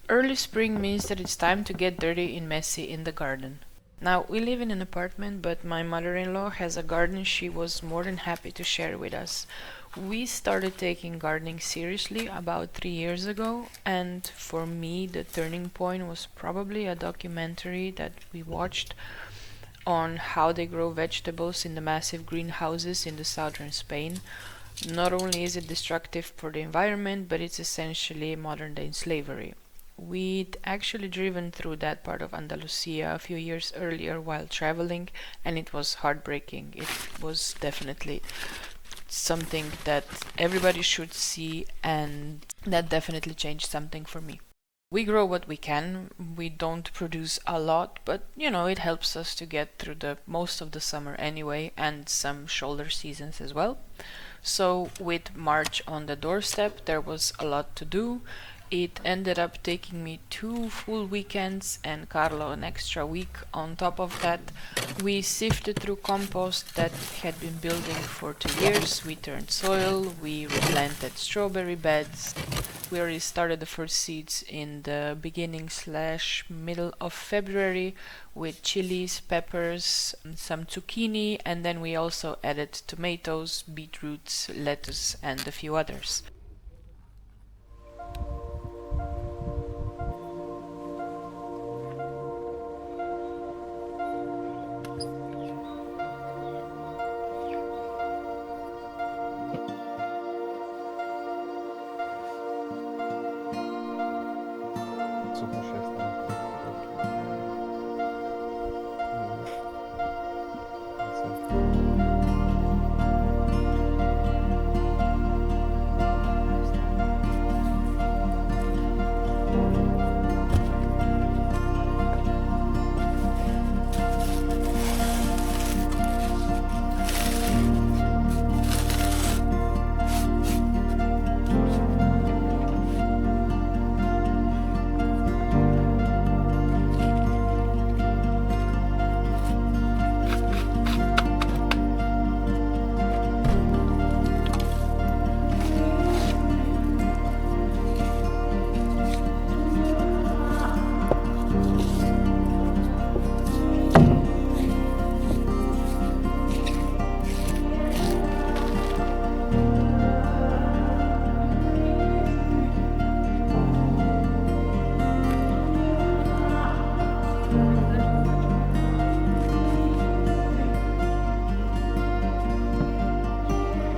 Early spring means that it's time to get dirty and messy in the garden. Now, we live in an apartment, but my mother-in-law has a garden she was more than happy to share with us. We started taking gardening seriously about 3 years ago, and for me, the turning point was probably a documentary that we watched on how they grow vegetables in the massive greenhouses in the southern Spain. Not only is it destructive for the environment, but it's essentially modern day slavery. We'd actually driven through that part of Andalusia a few years earlier while traveling, and it was heartbreaking. It was definitely something that everybody should see, and that definitely changed something for me. We grow what we can. We don't produce a lot, but it helps us to get through the most of the summer anyway, and some shoulder seasons as well. So, with March on the doorstep, there was a lot to do. It ended up taking me 2 full weekends and Carlo an extra week on top of that. We sifted through compost that had been building for 2 years. We turned soil, we replanted strawberry beds. We already started the first seeds in the beginning/middle of February with chilies, peppers, some zucchini, and then we also added tomatoes, beetroots, lettuce, and a few others. Co to się stało?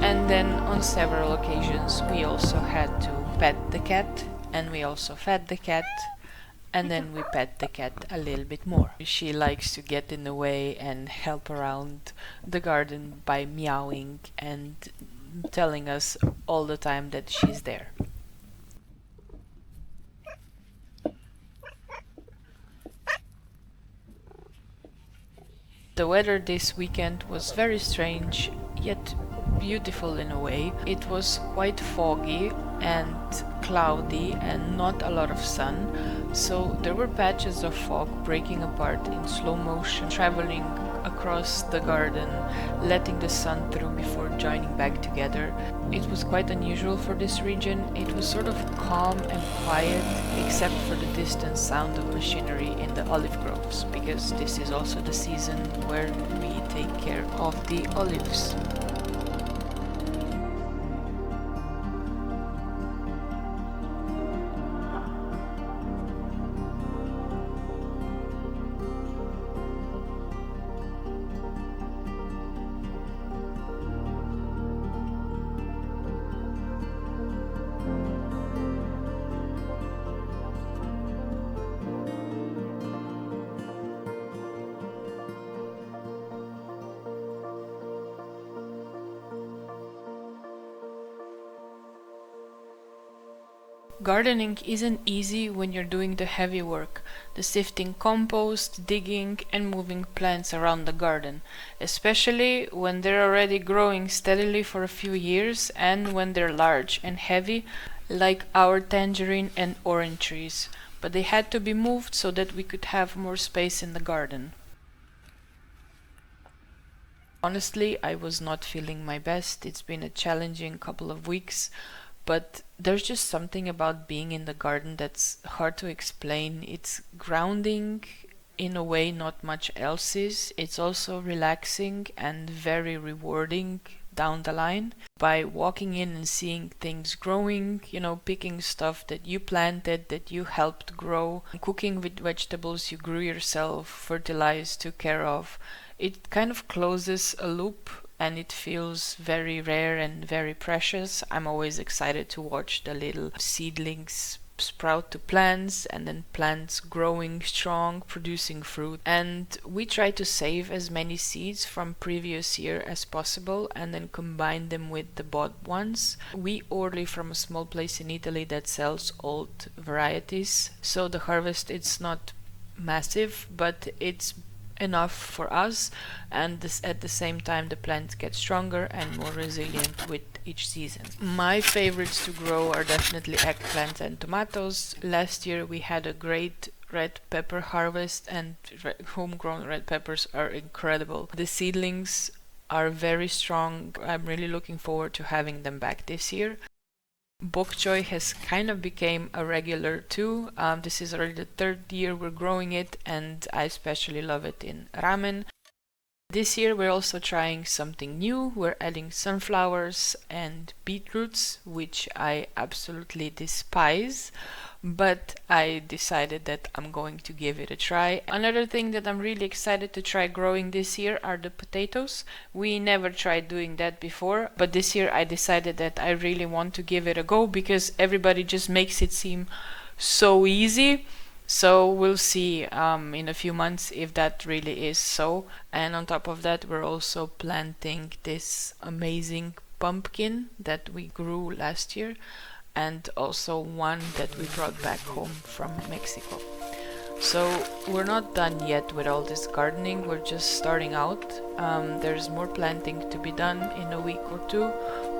And then on several occasions we also had to pet the cat, and we also fed the cat, and then we pet the cat a little bit more. She likes to get in the way and help around the garden by meowing and telling us all the time that she's there. The weather this weekend was very strange, yet beautiful in a way. It was quite foggy and cloudy and not a lot of sun, so there were patches of fog breaking apart in slow motion, traveling across the garden, letting the sun through before joining back together. It was quite unusual for this region. It was sort of calm and quiet, except for the distant sound of machinery in the olive groves, because this is also the season where we take care of the olives. Gardening isn't easy when you're doing the heavy work, the sifting compost, digging, and moving plants around the garden, especially when they're already growing steadily for a few years and when they're large and heavy, like our tangerine and orange trees. But they had to be moved so that we could have more space in the garden. Honestly, I was not feeling my best. It's been a challenging couple of weeks, but there's just something about being in the garden that's hard to explain. It's grounding in a way not much else is. It's also relaxing and very rewarding down the line by walking in and seeing things growing, picking stuff that you planted, that you helped grow, cooking with vegetables you grew yourself, fertilized, took care of. It kind of closes a loop and it feels very rare and very precious. I'm always excited to watch the little seedlings sprout to plants and then plants growing strong, producing fruit. And we try to save as many seeds from previous year as possible and then combine them with the bought ones. We order from a small place in Italy that sells old varieties, so the harvest it's not massive, but it's enough for us, and at the same time the plants get stronger and more resilient with each season. My favorites to grow are definitely eggplants and tomatoes. Last year we had a great red pepper harvest, and homegrown red peppers are incredible. The seedlings are very strong. I'm really looking forward to having them back this year. Bok choy has kind of became a regular too. This is already the third year we're growing it, and I especially love it in ramen. This year we're also trying something new. We're adding sunflowers and beetroots, which I absolutely despise, but I decided that I'm going to give it a try. Another thing that I'm really excited to try growing this year are the potatoes. We never tried doing that before, but this year I decided that I really want to give it a go because everybody just makes it seem so easy. So we'll see in a few months if that really is so. And on top of that, we're also planting this amazing pumpkin that we grew last year, and also one that we brought back home from Mexico. So we're not done yet with all this gardening, we're just starting out. There's more planting to be done in a week or two,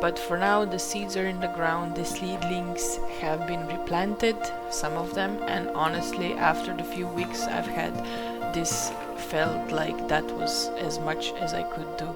but for now the seeds are in the ground, the seedlings have been replanted, some of them, and honestly after the few weeks I've had, this felt like that was as much as I could do.